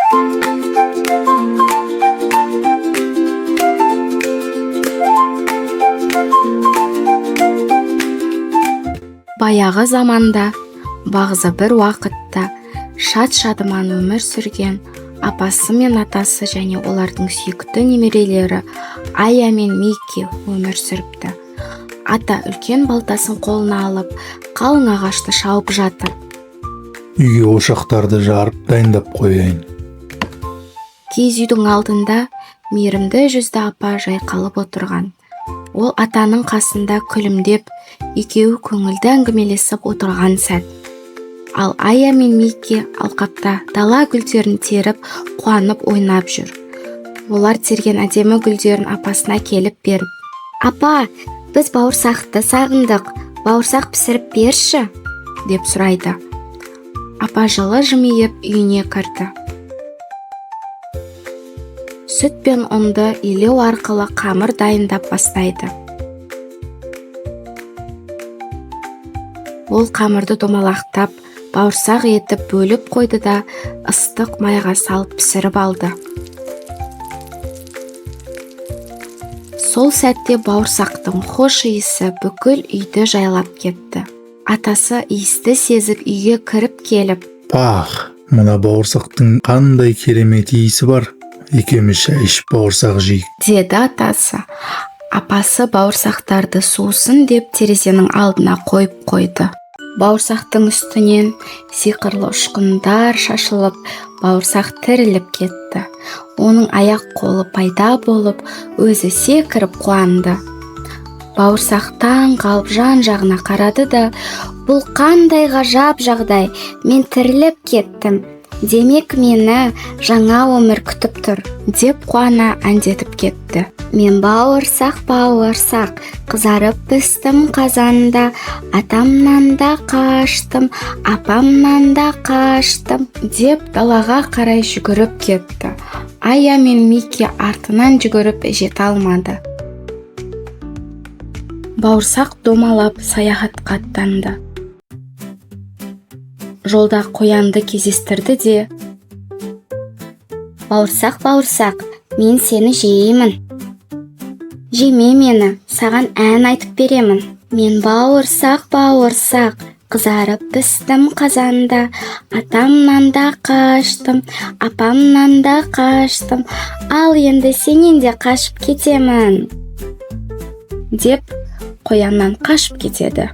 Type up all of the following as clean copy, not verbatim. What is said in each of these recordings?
Баяғы заманда, бағзы бір уақытта шат-шадыман өмір сүрген апасы мен атасы және олардың сүйікті немерелері Ая мен Микки өмір сүріпті. Ата үлкен балтасын қолына алып, қалың ағашты шауып жатыр. Үйге ошақтарды жарып дайындап қояйын. Киіз үйдің алдында мейірімді жүзді апа жайқалып отырған. Ол атаның қасында күлімдеп, екеуі көңілді әңгімелесіп отырған сәт. Ал Ая мен Микки алқапта дала гүлдерін теріп, қуанып ойнап жүр. Олар терген әдемі гүлдерін апасына келіп беріп: «Апа, біз бауырсақты сағындық, бауырсақ пісіріп берші», деп сұрайды. Апа жылы жымиып үйіне кірді. Сүт пен ұнды илеу арқылы қамыр дайындап бастайды. Ол қамырды домалақтап, бауырсақ етіп бөліп қойды да ыстық майға салып пісіріп алды. Сол сәтте бауырсақтың хош иісі бүкіл үйді жайлап кетті. Атасы иісті сезіп үйге кіріп келіп: «Пах, мына бауырсақтың қандай керемет иісі бар. Екеуміз шай ішіп бауырсақ жейік», деді атасы. Апасы бауырсақтарды суысын деп терезенің алдына қойып қойды. Бауырсақтың үстінен сиқырлы ұшқындар шашылып, бауырсақ тіріліп кетті. Оның аяқ қолы пайда болып, өзі секіріп қуанды. Бауырсақтан қалып жан-жағына қарады да: «Бұл қандай ғажап жағдай, мен тіріліп кеттім. Демек мені жаңа өмір күтіп тұр», деп қуана әндетіп кетті. «Мен бауырсақ, бауырсақ, қызарып пістім қазанда, атамнан да қаштым, апамнан да қаштым», деп далаға қарай жүгіріп кетті. Ая мен Микки артынан жүгіріп жете алмады. Бауырсақ домалап саяхатқа аттанды. Жолда қоянды кездестірді де: «Бауырсақ, бауырсақ, мен сені жеймін. Жеме мені, саған ән айтып беремін. Мен бауырсақ, бауырсақ, қызарып пістім қазанда, атамнан да қаштым, апамнан да қаштым, ал енді сенен де қашып кетемін», деп қояннан қашып кетеді.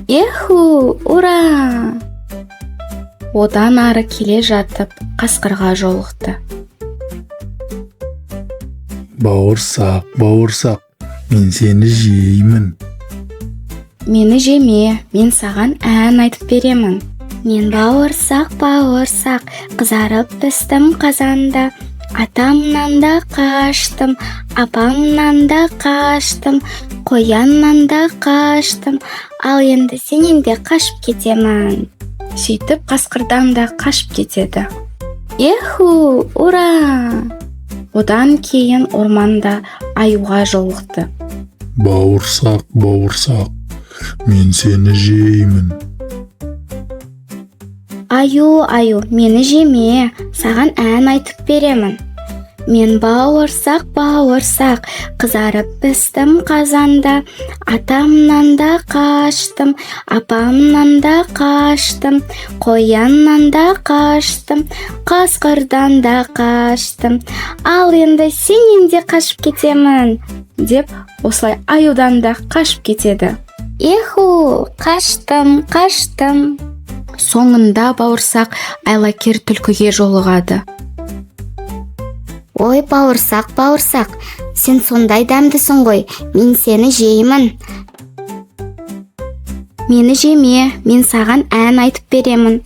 «Еху, ура!» Одан ары келе жатып қасқырға жолықты. «Бауырсақ, бауырсақ, мен сені жеймін». «Мені жеме, мен саған ән айтып беремін. Мен бауырсақ, бауырсақ, қызарып пістім қазанда, атамнан да қаштым, апамнан да қаштым, қояннан да қаштым, ал енді сенен де қашып кетемін». Сөйтіп қасқырдан да қашып кетеді. «Еху, ура!» Одан кейін орманда аюға жолықты. «Бауырсақ, бауырсақ, мен сені жеймін». «Аю, аю, мені жеме, саған ән айтып беремін. Мен бауырсақ, бауырсақ, қызарып пістім қазанда, атамнан да қаштым, апамнан да қаштым, қояннан да қаштым, қасқырдан да қаштым, ал енді сенен де қашып кетемін», деп осылай аюдан да қашып кетеді. «Еху, қаштым, қаштым». Соңында бауырсақ айлакер түлкіге жолығады. «Ой, бауырсақ, бауырсақ, сен сондай дәмдісің ғой, мен сені жеймін. Мені жеме, мен саған ән айтып беремін.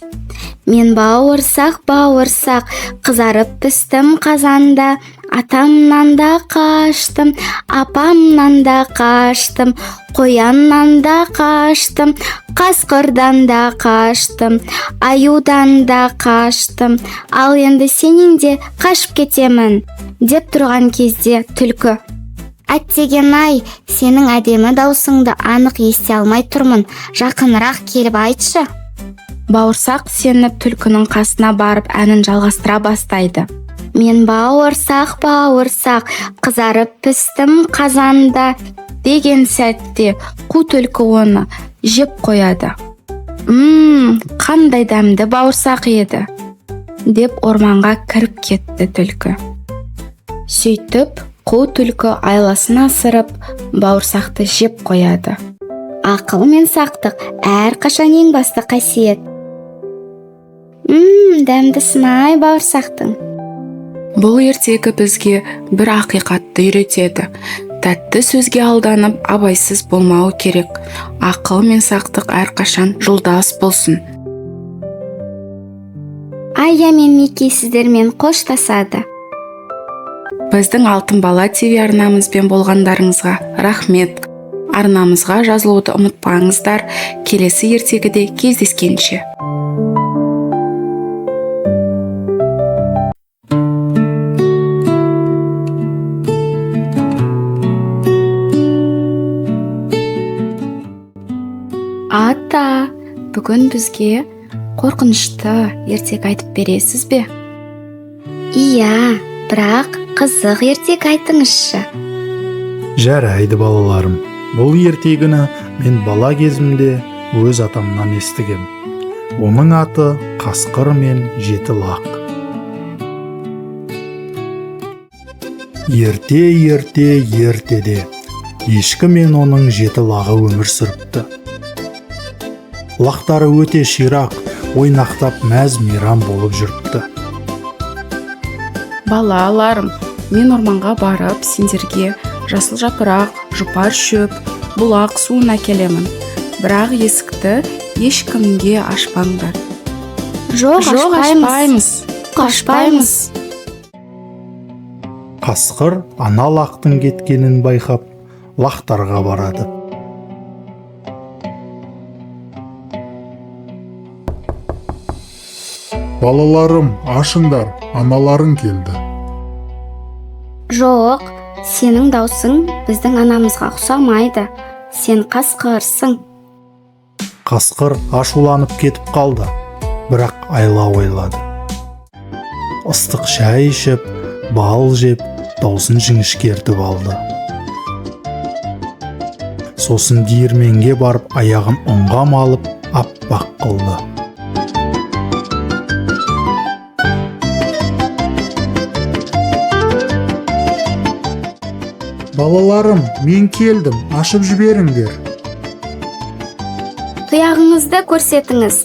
Мен бауырсақ, бауырсақ, қызарып пістім қазанда, атамнан да қаштым, апамнан да қаштым, қояннан да қаштым, қасқырдан да қаштым, аюдан да қаштым, ал енді сенен де қашып кетемін», деп тұрған кезде түлкі: «Әттеген-ай, сенің әдемі даусыңды анық ести алмай тұрмын, жақынырақ келіп айтшы». Бауырсақ сеніп түлкінің қасына барып әнін жалғастыра бастайды. Мен бауырсақ, қызарып пістім қазанда. Деген сәтте қу түлкі оны жеп қояды. Қандай дәмді бауырсақ еді, деп орманға кіріп кетті түлкі. Сөйтіп, қу түлкі айласын асырып, бауырсақты жеп қояды. Ақыл мен сақтық әрқашан ең басты қасиет. Дәмдісін ай бауырсақтың. Бұл ертегі бізге бір ақиқатты үйретеді. Тәтті сөзге алданып, абайсыз болмау керек. Ақыл мен сақтық әрқашан жолдас болсын. Ая мен Мики сіздермен қоштасады. Біздің Алтын бала ТВ арнамызбен болғандарыңызға рахмет. Арнамызға жазылуды ұмытпаңыздар. Келесі ертегіде кездескенше. Ата, бүгін бізге қорқынышты ертегі айтып бересіз бе? Иә, бірақ қызық ертегі айтыңызшы. Жарайды балаларым. Бұл ертегіні мен бала кезімде өз атамнан естігем. Оның аты Қасқыр мен Жеті лақ. Ертеде ешкі мен оның жеті лағы өмір сүріпті. Лақтары өте ширақ, ойнақтап мәз-мейрам болып жүріпті. Балаларым, мен орманға барып, сендерге жасыл жапырақ, жұпар шөп, бұлақ суын әкелемін. Бірақ есікті ешкімге ашпаңдар. Жоқ, Қашпаймыз. Қасқыр ана лақтың кеткенін байқап, лақтарға барады. Балаларым, ашыңдар, аналарың келді. Жоқ, сенің даусың біздің анамызға ұқсамайды. Сен қасқырсың. Қасқыр ашуланып кетіп қалды, бірақ айла ойлады. Ыстық шай ішіп, бал жеп, даусын жіңішкертіп алды. Сосын диірменге барып, аяғын ұнға малып, аппақ қылды. Балаларым, мен келдім, ашып жіберіңдер. Тұяғыңызды көрсетіңіз.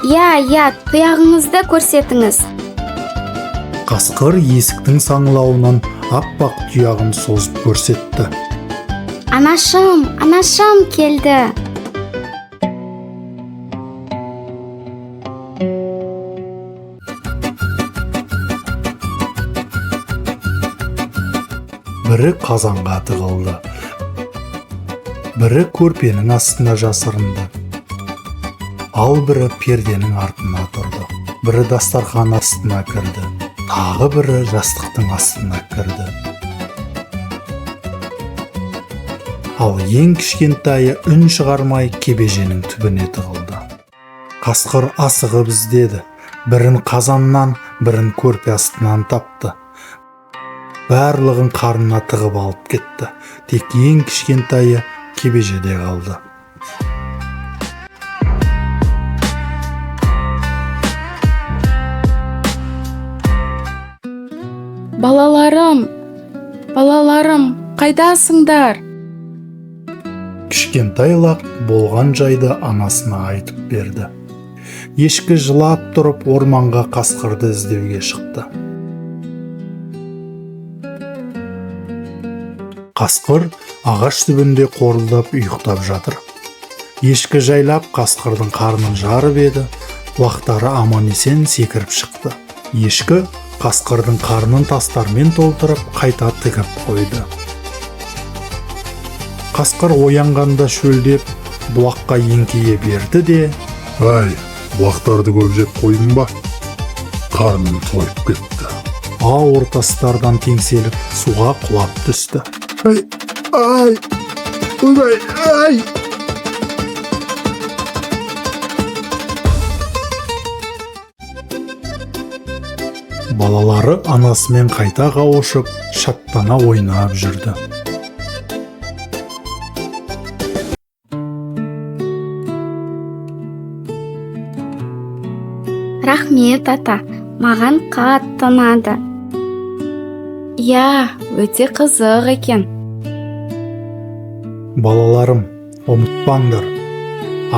Иә, тұяғыңызды көрсетіңіз. Қасқыр есіктің саңылауынан аппақ тұяғын созып көрсетті. Анашым келді. Бірі қазанға тығылды, бірі көрпенің астына жасырынды, ал бірі перденің артына тұрды. Бірі дастархан астына кірді, тағы бірі жастықтың астына кірді. Ал ең кішкентайы үн шығармай кебеженің түбіне тығылды. Қасқыр асығып іздеді, бірін қазаннан, бірін көрпе астынан тапты. Барлығын қарнына тығып алып кетті. Тек ең кішкентайы кебежеде қалды. Балаларым, қайдасыңдар? Кішкентай лақ болған жайды анасына айтып берді. Ешкі жылап тұрып орманға қасқырды іздеуге шықты. Қасқыр ағаш түбінде қорылдап ұйықтап жатыр. Ешкі жайлап қасқырдың қарнын жарып еді, лақтары аман-есен секіріп шықты. Ешкі қасқырдың қарнын тастармен толтырып, қайта тігіп қойды. Қасқыр оянғанда шөлдеп, бұлаққа еңкейе берді де: Ай, бұлақтарды көп жеп қойдың ба? Қарным тойып кетті. Ауыр тастардан теңселіп, суға құлап түсті. Ай! Балалары анасымен қайта қауышып, шаттана ойнап жүрді. Рахмет, ата, маған қатты ұнады. Иә, өте қызық екен. Балаларым, ұмытпаңдар,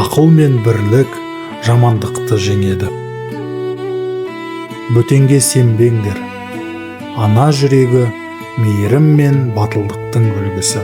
ақыл мен бірлік жамандықты жеңеді. Бөтенге сенбеңдер. Ана жүрегі мейірім мен батылдықтың үлгісі.